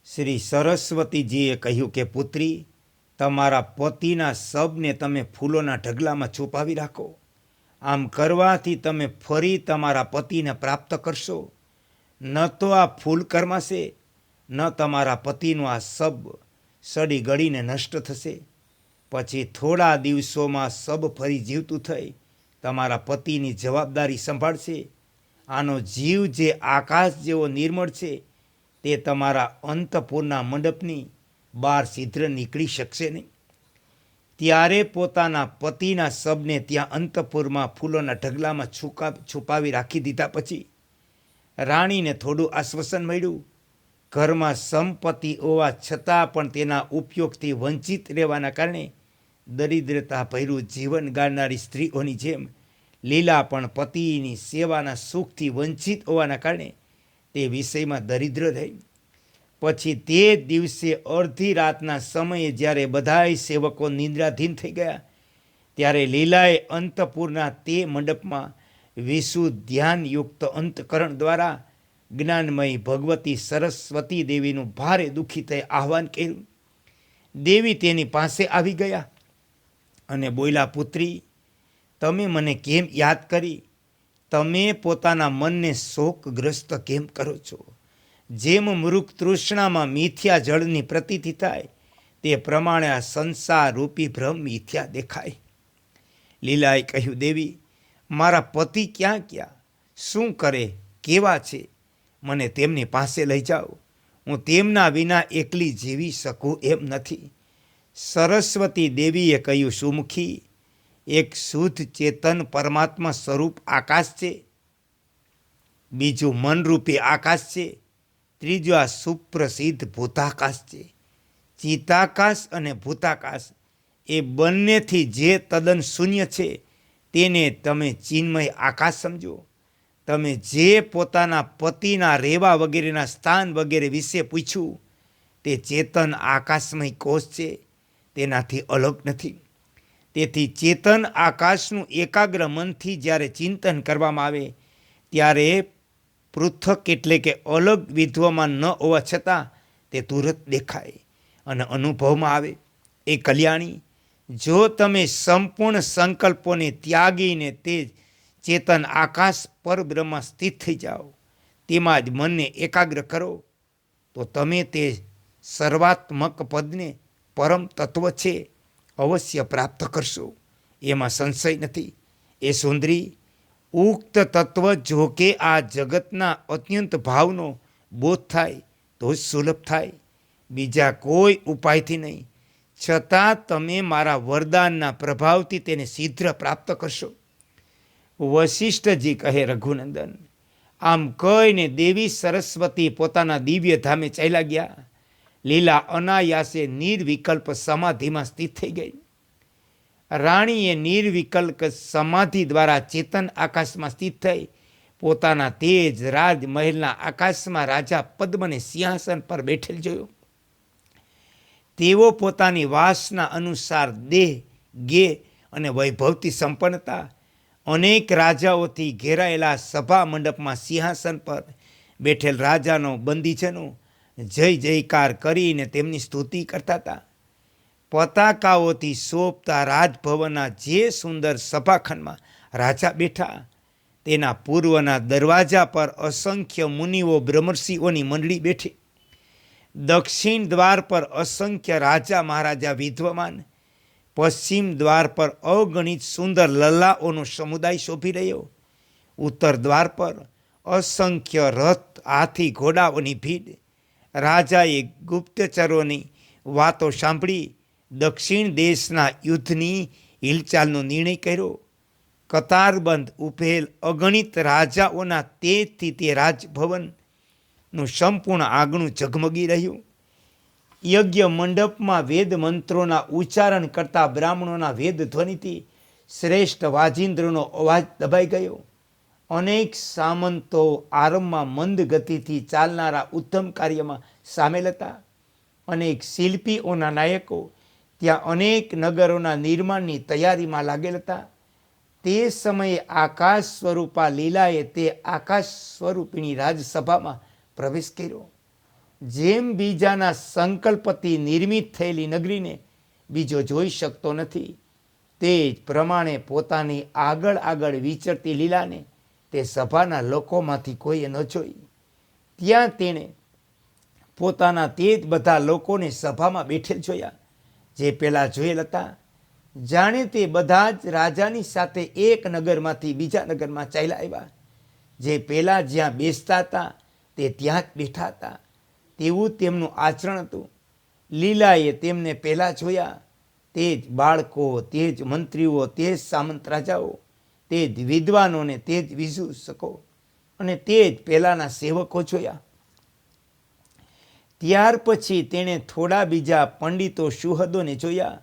શ્રી સરસ્વતીજીએ કહ્યું કે પુત્રી, તમારા પતિના શબને તમે ફૂલોના ઢગલામાં છુપાવી રાખો. આમ કરવાથી તમે ફરી તમારા પતિને પ્રાપ્ત કરશો. ન તો આ ફૂલ કરમાશે, ન તમારા પતિનું આ શબ સડી ગળીને નષ્ટ થશે. પછી થોડા દિવસોમાં શબ ફરી જીવતું થઈ તમારા પતિની જવાબદારી સંભાળશે. આનો જીવ જે આકાશ જેવો નિર્મળ છે તે તમારા અંતપુરના મંડપની બહાર છિદ્ર નીકળી શકશે નહીં. ત્યારે પોતાના પતિના શબને ત્યાં અંતપુરમાં ફૂલોના ઢગલામાં છુપાવી રાખી દીધા પછી રાણીને થોડું આશ્વાસન મળ્યું. ઘરમાં સંપત્તિ હોવા છતાં પણ તેના ઉપયોગથી વંચિત રહેવાના કારણે દરિદ્રતા ભર્યું જીવન ગાળનારી સ્ત્રીઓની જેમ લીલા પણ પતિની સેવાના સુખથી વંચિત હોવાના કારણે તે વિષયમાં દરિદ્ર રહી. પછી તે દિવસે અડધી રાતના સમયે જ્યારે બધાય સેવકો નિંદ્રાધીન થઈ ગયા ત્યારે લીલાએ અંતપુરના તે મંડપમાં વિશુદ્ધ ધ્યાનયુક્ત અંતકરણ દ્વારા જ્ઞાનમયી ભગવતી સરસ્વતી દેવીનું ભારે દુઃખી થઈ આહ્વાન કર્યું. દેવી તેની પાસે આવી ગયા અને બોલ્યા, પુત્રી, તમે મને કેમ યાદ કરી? તમે પોતાના મનને શોકગ્રસ્ત કેમ કરો છો? જેમ મૃગ તૃષ્ણામાં મિથ્યા જળની પ્રતીતિ થાય તે પ્રમાણે આ સંસાર રૂપી ભ્રમ મિથ્યા દેખાય. લીલાએ કહ્યું, દેવી, મારા પતિ ક્યાં ક્યાં, શું કરે, કેવા છે? મને તેમની પાસે લઈ જાઓ. હું તેમના વિના એકલી જીવી શકું એમ નથી. સરસ્વતી દેવીએ કહ્યું, સુમુખી, એક શુદ્ધ ચેતન પરમાત્મા સ્વરૂપ આકાશ છે, બીજું મનરૂપી આકાશ છે, ત્રીજું આ સુપ્રસિદ્ધ ભૂતાકાશ છે. ચિતાકાશ અને ભૂતાકાશ એ બંનેથી જે તદ્દન શૂન્ય છે તેને તમે ચિન્મય આકાશ સમજો. તમે જે પોતાના પતિના રહેવા વગેરેના સ્થાન વગેરે વિશે પૂછ્યું તે ચેતન આકાશમય કોષ છે, તેનાથી અલગ નથી. તેથી ચેતન આકાશનું એકાગ્ર મનથી જ્યારે ચિંતન કરવામાં આવે ત્યારે પૃથક એટલે કે અલગ વિધવામાં ન હોવા છતાં તે તુરત દેખાય અને અનુભવમાં આવે. એ કલ્યાણી, જો તમે સંપૂર્ણ સંકલ્પોને ત્યાગીને તે ચેતન આકાશ પરબ્રહ્મમાં સ્થિત થઈ જાઓ, તેમાં જ મનને એકાગ્ર કરો, તો તમે તે સર્વાત્મક પદને પરમ તત્વ છે અવશ્ય પ્રાપ્ત કરશો. એમાં સંશય નથી. એ સુંદરી, ઉક્ત તત્વ જો કે આ જગતના અત્યંત ભાવનો બોધ થાય તો જ સુલભ થાય, બીજા કોઈ ઉપાયથી નહીં. છતાં તમે મારા વરદાનના પ્રભાવથી તેને શીઘ્ર પ્રાપ્ત કરશો. વશિષ્ઠજી કહે, રઘુનંદન, આમ કહીને દેવી સરસ્વતી પોતાના દિવ્ય ધામે ચાલ્યા ગયા. લીલા અનાયાસે નિર્વિકલ્પ સમાધિમાં સ્થિત થઈ ગઈ. રાણીએ નિર્વિકલ્પ સમાધિ દ્વારા ચેતન આકાશમાં સ્થિત થઈ પોતાના તેજ રાજમહેલના આકાશમાં રાજા પદ્મને સિંહાસન પર બેઠેલ જોયો. તેઓ પોતાની વાસના અનુસાર દેહ, ગે અને વૈભવથી સંપન્નતા અનેક રાજાઓથી ઘેરાયેલા સભા મંડપમાં સિંહાસન પર બેઠેલ રાજાનો બંદીજનો જય જયકાર કરીને તેમની સ્તુતિ કરતા હતા. પતાકાઓથી શોભતા રાજભવનના જે સુંદર સભાખંડમાં રાજા બેઠા તેના પૂર્વના દરવાજા પર અસંખ્ય મુનિઓ બ્રહ્મર્ષિઓની મંડળી બેઠી. દક્ષિણ દ્વાર પર અસંખ્ય રાજા મહારાજા વિદ્વમાન, પશ્ચિમ દ્વાર પર અગણિત સુંદર લલ્લાઓનો સમુદાય શોભી રહ્યો. ઉત્તર દ્વાર પર અસંખ્ય રથ, હાથી, ઘોડાઓની ભીડ. રાજાએ ગુપ્તચરોની વાતો સાંભળી દક્ષિણ દેશના યુદ્ધની હિલચાલનો નિર્ણય કર્યો. કતારબંધ ઉભેલ અગણિત રાજાઓના તેજથી તે રાજભવનનું સંપૂર્ણ આંગણું ઝગમગી રહ્યું. યજ્ઞ મંડપમાં વેદ મંત્રોના ઉચ્ચારણ કરતા બ્રાહ્મણોના વેદ ધ્વનિથી શ્રેષ્ઠ વાજિંદ્રનો અવાજ દબાઈ ગયો. અનેક સામંતો આરંભમાં મંદ ગતિથી ચાલનારા ઉત્તમ કાર્યમાં સામેલ હતા. અનેક શિલ્પીઓના નાયકો ત્યાં અનેક નગરોના નિર્માણની તૈયારીમાં લાગેલ હતા. તે સમયે આકાશ સ્વરૂપા લીલાએ તે આકાશ સ્વરૂપિણી રાજસભામાં પ્રવેશ કર્યો. જેમ બીજાના સંકલ્પથી નિર્મિત થયેલી નગરીને બીજો જોઈ શકતો નથી, તે જ પ્રમાણે પોતાની આગળ આગળ વિચરતી લીલાને તે સભાના લોકોમાંથી કોઈએ ન જોઈ. ત્યાં તેણે પોતાના તે જ બધા લોકોને સભામાં બેઠેલ જોયા, જે પહેલાં જોયેલ હતા. જાણે તે બધા જ રાજાની સાથે એક નગરમાંથી બીજા નગરમાં ચાલ્યા આવ્યા. જે પહેલાં જ્યાં બેસતા હતા તે ત્યાં જ બેઠા હતા, તેવું તેમનું આચરણ હતું. લીલાએ તેમને પહેલાં જોયા. તે જ બાળકો, તે જ મંત્રીઓ, તે જ સામંત રાજાઓ, તે જ વિદ્વાનોને, તે જ વિદૂષકો અને તે જ પહેલાંના સેવકો જોયા. ત્યાર પછી તેણે થોડા બીજા પંડિતો સુહદોને જોયા,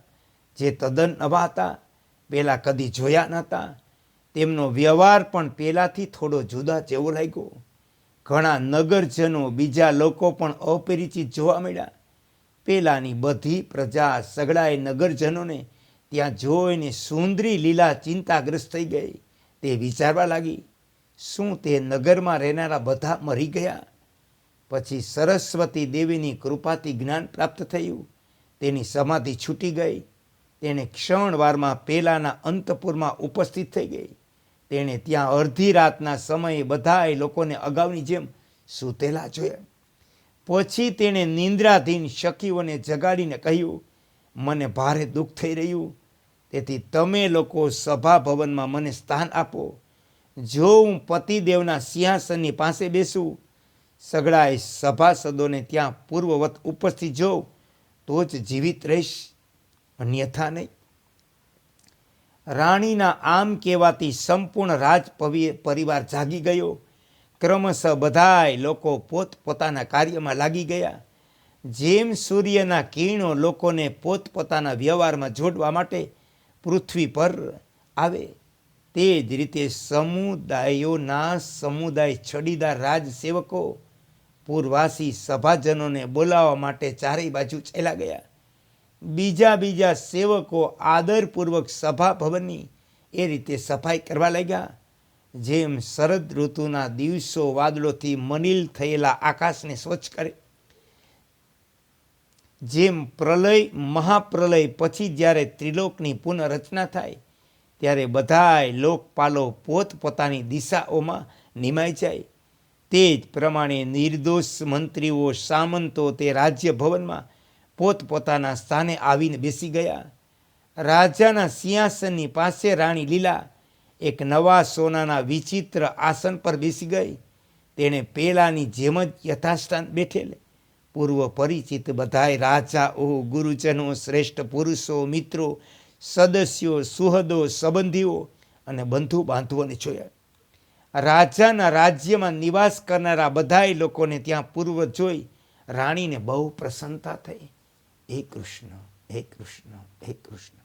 જે તદ્દન નવા હતા, પહેલાં કદી જોયા નહોતા. તેમનો વ્યવહાર પણ પહેલાંથી થોડો જુદા જેવો લાગ્યો. ઘણા નગરજનો, બીજા લોકો પણ અપરિચિત જોવા મળ્યા. પેલાની બધી પ્રજા સગડાએ નગરજનોને ત્યાં જોઈને સુંદરી લીલા ચિંતાગ્રસ્ત થઈ ગઈ. તે વિચારવા લાગી, શું તે નગરમાં રહેનારા બધા મરી ગયા? પછી સરસ્વતી દેવીની કૃપાથી જ્ઞાન પ્રાપ્ત થયું. તેની સમાધિ છૂટી ગઈ. તેણે ક્ષણવારમાં પેલાના અંતપુરમાં ઉપસ્થિત થઈ ગઈ. તેણે ત્યાં અડધી રાતના સમયે બધાય લોકોને અગાઉની જેમ સૂતેલા જોયા. પછી તેણે નિંદ્રાધીન સખીઓને જગાડીને કહ્યું, મને ભારે દુઃખ થઈ રહ્યું, તેથી તમે લોકો સભા ભવનમાં મને સ્થાન આપો. જો હું પતિદેવના સિંહાસનની પાસે બેસું, સગડાએ સભાસદોને ત્યાં પૂર્વવત ઉપસ્થિત જોઉં, તો જ જીવિત રહીશ, અન્યથા નહીં. રાણીના આમ કહેવાથી સંપૂર્ણ રાજ પરિવાર જાગી ગયો. ક્રમશઃ બધાય લોકો પોતપોતાના કાર્યમાં લાગી ગયા. જેમ સૂર્યના કિરણો લોકોને પોતપોતાના વ્યવહારમાં જોડવા માટે પૃથ્વી પર આવે, તે જ રીતે સમુદાયોના સમુદાય છડીદાર રાજસેવકો પૂર્વાસી સભાજનોને બોલાવવા માટે ચારેય બાજુ ચાલ્યા ગયા. બીજા બીજા સેવકો આદરપૂર્વક સભા ભવનની એ રીતે સફાઈ કરવા લાગ્યા. જેમ શરદ ઋતુના દિવસો વાદળોથી મલિન થયેલા આકાશને સ્વચ્છ કરે, જેમ મહાપ્રલય પછી જ્યારે ત્રિલોકની પુનઃરચના થાય, ત્યારે બધાય લોકપાલો પોતપોતાની દિશાઓમાં નિમાઈ જાય, તે જ પ્રમાણે નિર્દોષ મંત્રીઓ, સામંતો તે રાજ્ય ભવનમાં પોતપોતાના સ્થાને આવીને બેસી ગયા. રાજાના સિંહાસનની પાસે રાણી લીલા એક નવા સોનાના વિચિત્ર આસન પર બેસી ગઈ. તેણે પેલાની જેમ જ યથાસ્થાન બેઠેલ. પૂર્વ પરિચિત બધાય રાજાઓ, ગુરુજનો, શ્રેષ્ઠ પુરુષો, મિત્રો, સદસ્યો, સુહદો, સંબંધીઓ અને બંધુ બાંધવોને જોયા. રાજાના રાજ્યમાં નિવાસ કરનારા બધાય લોકોને ત્યાં પૂર્વ જોઈ રાણીને બહુ પ્રસન્નતા થઈ. હે કૃષ્ણ, હે કૃષ્ણ, હે કૃષ્ણ.